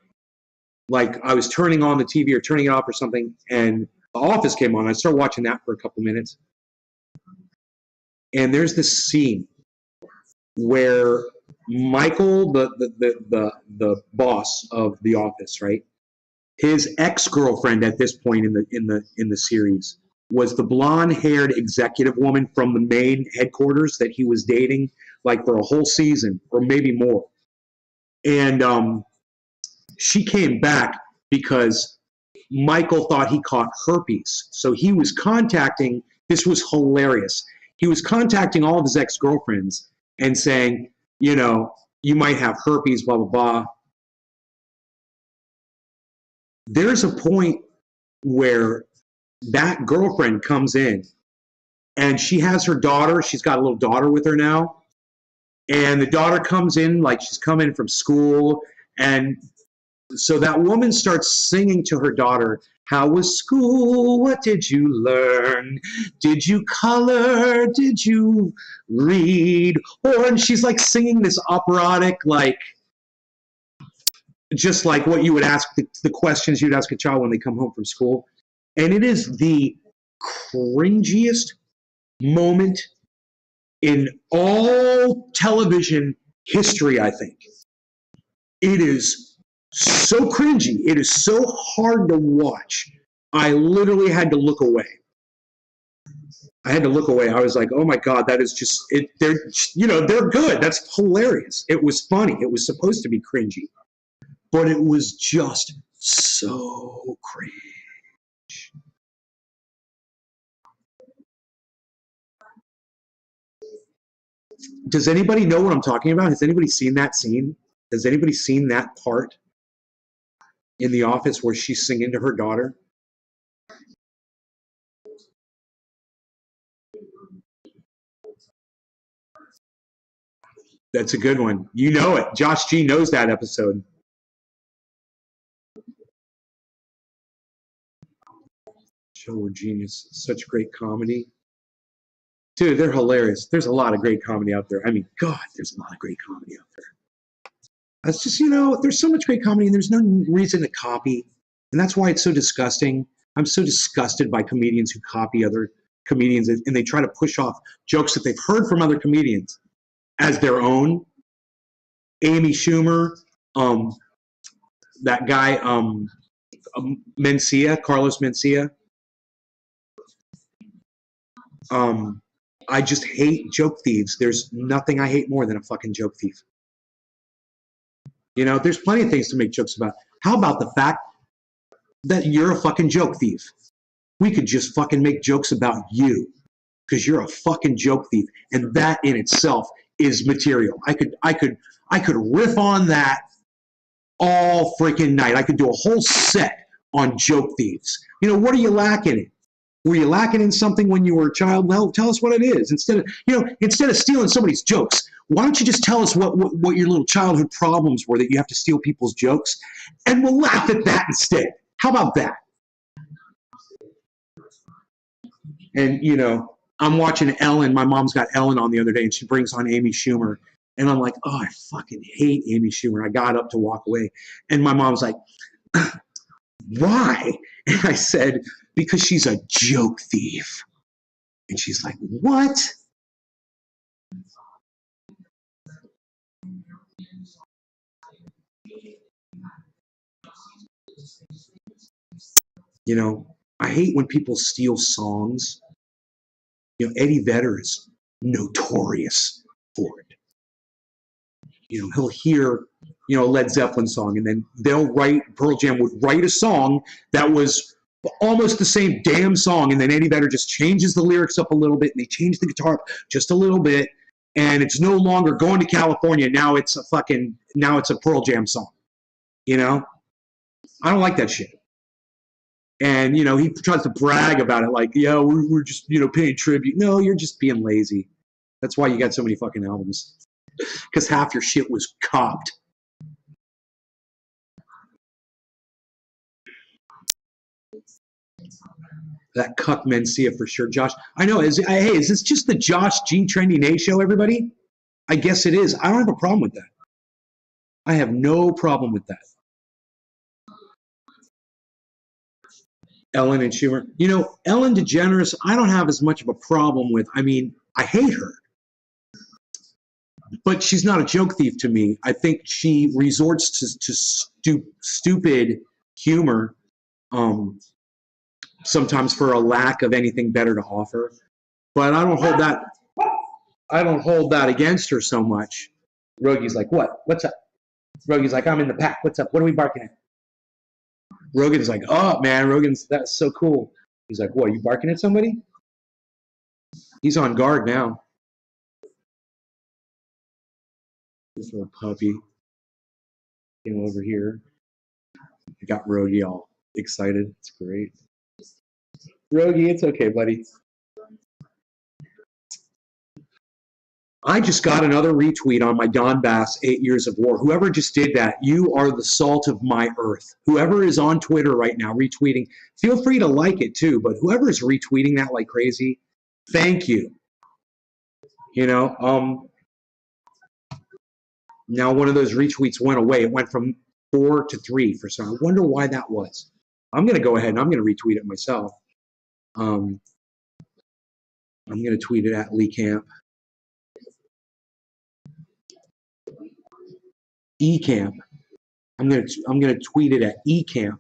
like I was turning on the TV or turning it off or something, and The Office came on. I started watching that for a couple minutes. And there's this scene where Michael, the boss of The Office, right? His ex-girlfriend at this point in the series was the blonde-haired executive woman from the main headquarters that he was dating like for a whole season or maybe more. And she came back because Michael thought he caught herpes. So he was contacting, this was hilarious. He was contacting all of his ex-girlfriends and saying, you might have herpes, blah, blah, blah. There's a point where that girlfriend comes in and she has her daughter. She's got a little daughter with her now. And the daughter comes in like she's coming from school. And so that woman starts singing to her daughter, "How was school? What did you learn? Did you color? Did you read?" And she's like singing this operatic, like, just like what you would ask, the questions you'd ask a child when they come home from school. And it is the cringiest moment in all television history, I think. It is so cringy. It is so hard to watch. I literally had to look away. I was like, oh my God, that is just, they're good. That's hilarious. It was funny. It was supposed to be cringy. But it was just so cringe. Does anybody know what I'm talking about? Has anybody seen that scene? Has anybody seen that part in The Office where she's singing to her daughter? That's a good one. You know it. Josh G knows that episode. Show were genius. Such great comedy. Dude, they're hilarious. There's a lot of great comedy out there. I mean, God, there's a lot of great comedy out there. It's just, you know, there's so much great comedy and there's no reason to copy. And that's why it's so disgusting. I'm so disgusted by comedians who copy other comedians and they try to push off jokes that they've heard from other comedians as their own. Amy Schumer, that guy, Mencia, Carlos Mencia. I just hate joke thieves. There's nothing I hate more than a fucking joke thief. You know, there's plenty of things to make jokes about. How about the fact that you're a fucking joke thief? We could just fucking make jokes about you because you're a fucking joke thief, and that in itself is material. I could riff on that all freaking night. I could do a whole set on joke thieves. You know, what are you lacking in? Were you lacking in something when you were a child? Well, tell us what it is. Instead of stealing somebody's jokes, why don't you just tell us what your little childhood problems were that you have to steal people's jokes, and we'll laugh at that instead. How about that? And, you know, I'm watching Ellen. My mom's got Ellen on the other day, and she brings on Amy Schumer. And I'm like, oh, I fucking hate Amy Schumer. I got up to walk away. And my mom's like, why? And I said, because she's a joke thief. And she's like, what? You know, I hate when people steal songs. You know, Eddie Vedder is notorious for it. You know, he'll hear, you know, a Led Zeppelin song, and then Pearl Jam would write a song that was almost the same damn song, and then Eddie Vedder just changes the lyrics up a little bit, and they change the guitar up just a little bit, and it's no longer Going to California. Now it's a Pearl Jam song. You know? I don't like that shit. And, you know, he tries to brag about it like, yeah, we're just, you know, paying tribute. No, you're just being lazy. That's why you got so many fucking albums. Because half your shit was copped. That cuck Mencia for sure. Josh, I know. Is this just the Josh G Trendy Nay show, everybody? I guess it is. I don't have a problem with that. I have no problem with that. Ellen and Schumer. You know, Ellen DeGeneres, I don't have as much of a problem with. I mean, I hate her. But she's not a joke thief to me. I think she resorts to stupid humor sometimes for a lack of anything better to offer. But I don't hold that against her so much. Rogi's like, what? What's up? Rogi's like, I'm in the pack. What's up? What are we barking at? Rogan's like, oh, man, that's so cool. He's like, what, are you barking at somebody? He's on guard now. This little puppy came over here. I got Rogi all excited. It's great. Rogi, it's okay, buddy. I just got another retweet on my Donbass 8 Years of War. Whoever just did that, you are the salt of my earth. Whoever is on Twitter right now retweeting, feel free to like it too, but whoever is retweeting that like crazy, thank you. You know, now one of those retweets went away. It went from 4 to 3 for some. I wonder why that was. I'm going to go ahead and I'm going to retweet it myself. I'm going to tweet it at Lee Camp. eCamp. I'm gonna tweet it at eCamp.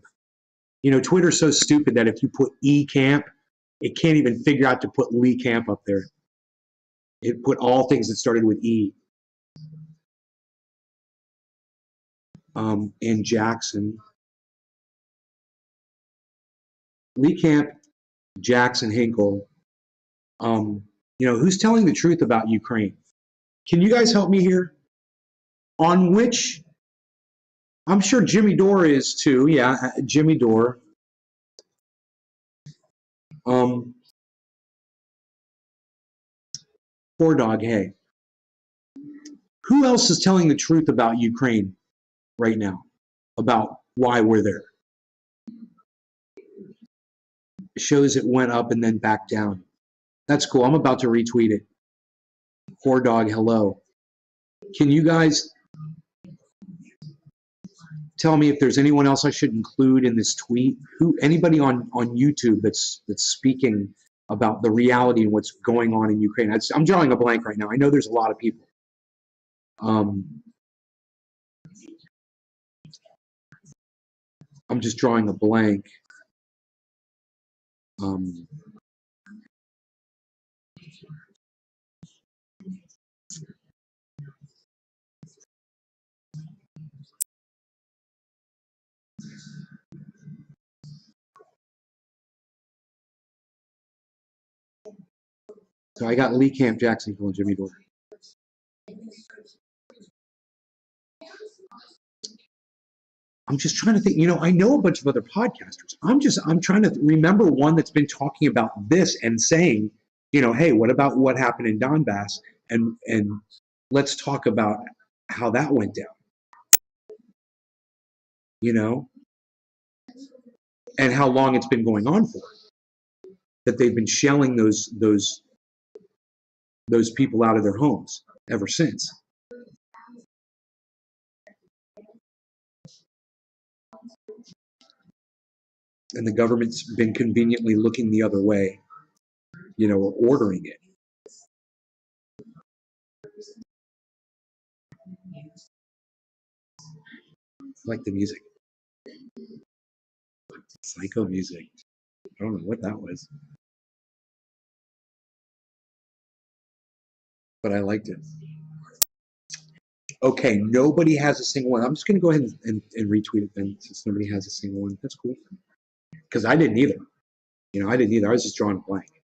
You know, Twitter's so stupid that if you put eCamp, it can't even figure out to put Lee Camp up there. It put all things that started with E. And Jackson. Lee Camp, Jackson Hinkle. You know, who's telling the truth about Ukraine? Can you guys help me here? On which, I'm sure Jimmy Dore is too. Yeah, Jimmy Dore. Poor dog, hey. Who else is telling the truth about Ukraine right now? About why we're there? It shows it went up and then back down. That's cool. I'm about to retweet it. Poor dog, hello. Can you guys tell me if there's anyone else I should include in this tweet. Anybody on YouTube that's speaking about the reality and what's going on in Ukraine. I'm drawing a blank right now. I know there's a lot of people. I'm just drawing a blank. So I got Lee Camp, Jacksonville, and Jimmy Dore. I'm just trying to think, I know a bunch of other podcasters. I'm trying to remember one that's been talking about this and saying, hey, what about what happened in Donbass? And let's talk about how that went down. And how long it's been going on for. That they've been shelling those people out of their homes ever since. And the government's been conveniently looking the other way, or ordering it. I like the music. Psycho music. I don't know what that was. But I liked it. Okay, nobody has a single one. I'm just going to go ahead and retweet it then, since nobody has a single one. That's cool. Because I didn't either. I didn't either. I was just drawing a blank.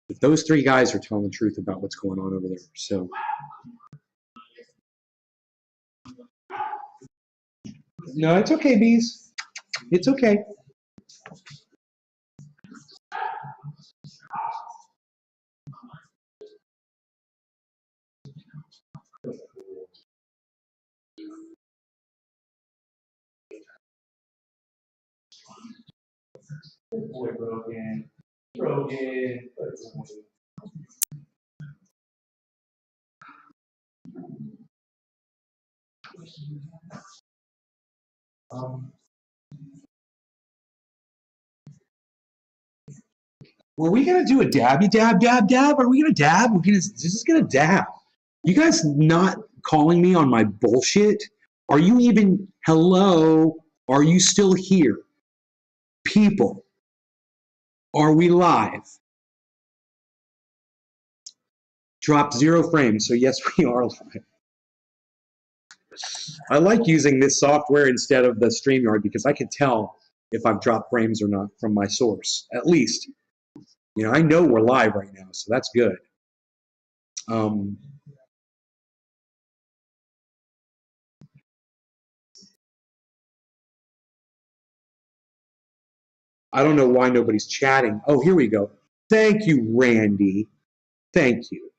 But those three guys are telling the truth about what's going on over there. So, no, it's okay, bees. It's okay. Boy, Brogan. Were we gonna do a dabby dab? Are we gonna dab? This is gonna dab. You guys not calling me on my bullshit? Are you even, hello? Are you still here? People, are we live? Dropped 0 frames, so yes, we are live. I like using this software instead of the StreamYard because I can tell if I've dropped frames or not from my source, at least. I know we're live right now, so that's good. I don't know why nobody's chatting. Oh, here we go. Thank you, Randy. Thank you.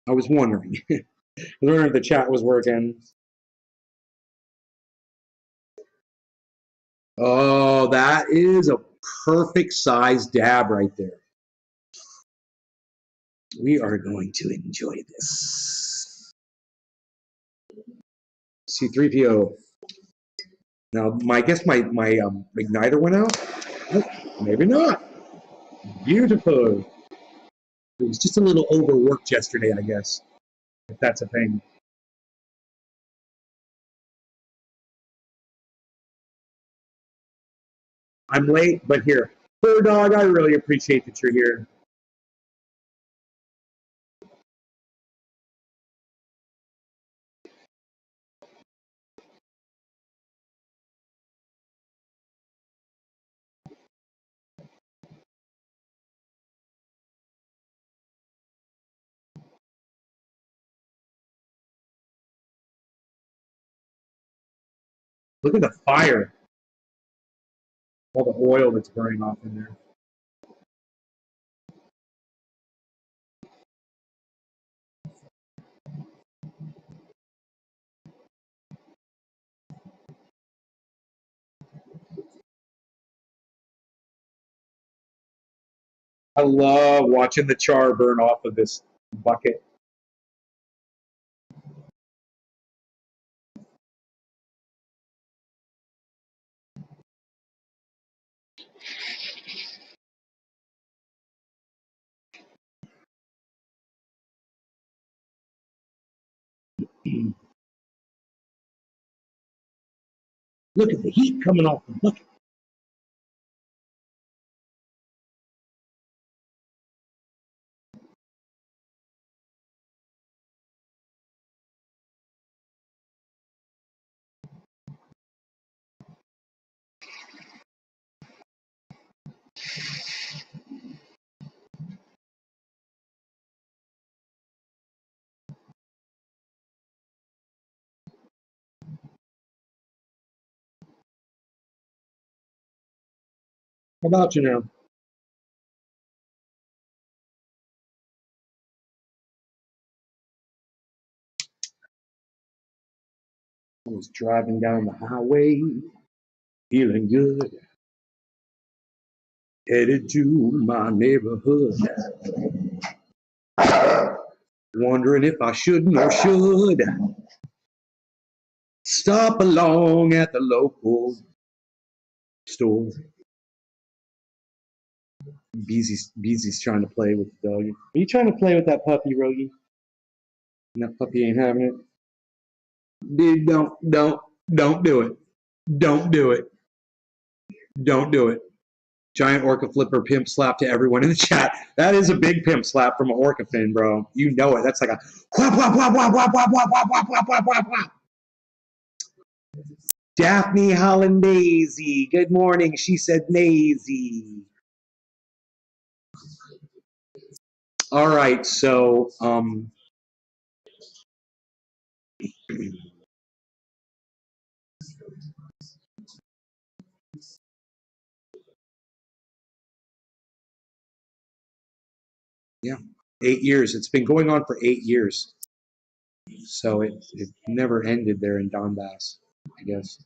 I was wondering. I was wondering if the chat was working. Oh, that is a perfect size dab right there. We are going to enjoy this. C3PO. Now, I guess my igniter went out. Oh, maybe not. Beautiful. It was just a little overworked yesterday, I guess, if that's a thing. I'm late, but here. Poor dog, I really appreciate that you're here. Look at the fire. All the oil that's burning off in there. I love watching the char burn off of this bucket. Look at the heat coming off the bucket. How about you now? I was driving down the highway, feeling good, headed to my neighborhood, wondering if I shouldn't or should stop along at the local store. Beezy's trying to play with the dog. Are you trying to play with that puppy, Rogie? And that puppy ain't having it. Dude, don't do it. Don't do it. Don't do it. Giant orca flipper pimp slap to everyone in the chat. That is a big pimp slap from an orca fin, bro. You know it. That's like a whap, whap, whap, whap, whap, whap, whap, whap, whap, whap, whap, whap, whap. Daphne Hollandaise. Good morning. She said nazy. All right, so yeah, 8 years. It's been going on for 8 years. So it never ended there in Donbass, I guess.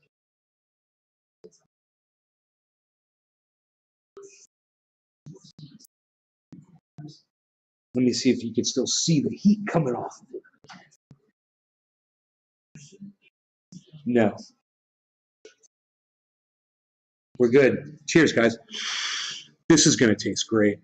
Let me see if you can still see the heat coming off. No. We're good. Cheers, guys. This is going to taste great.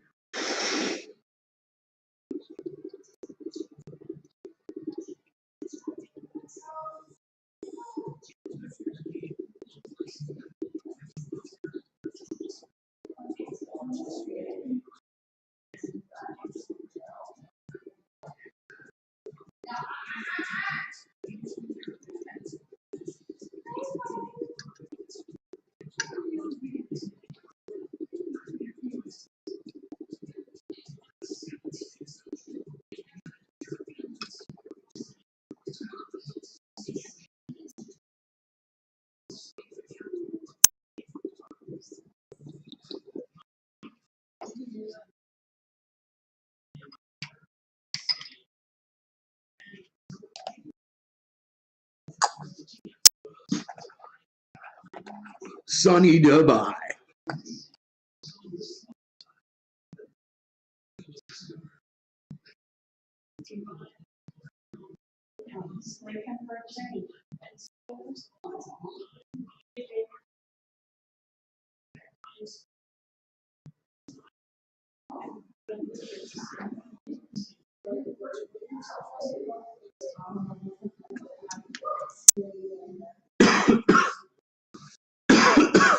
Sunny Dubai.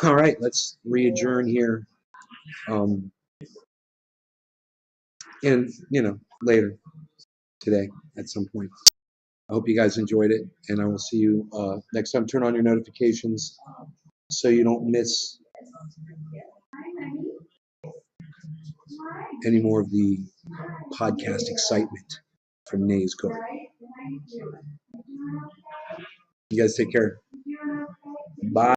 All right, let's re-adjourn here. And, later today at some point. I hope you guys enjoyed it, and I will see you next time. Turn on your notifications so you don't miss any more of the podcast excitement from Nays Cooking. You guys take care.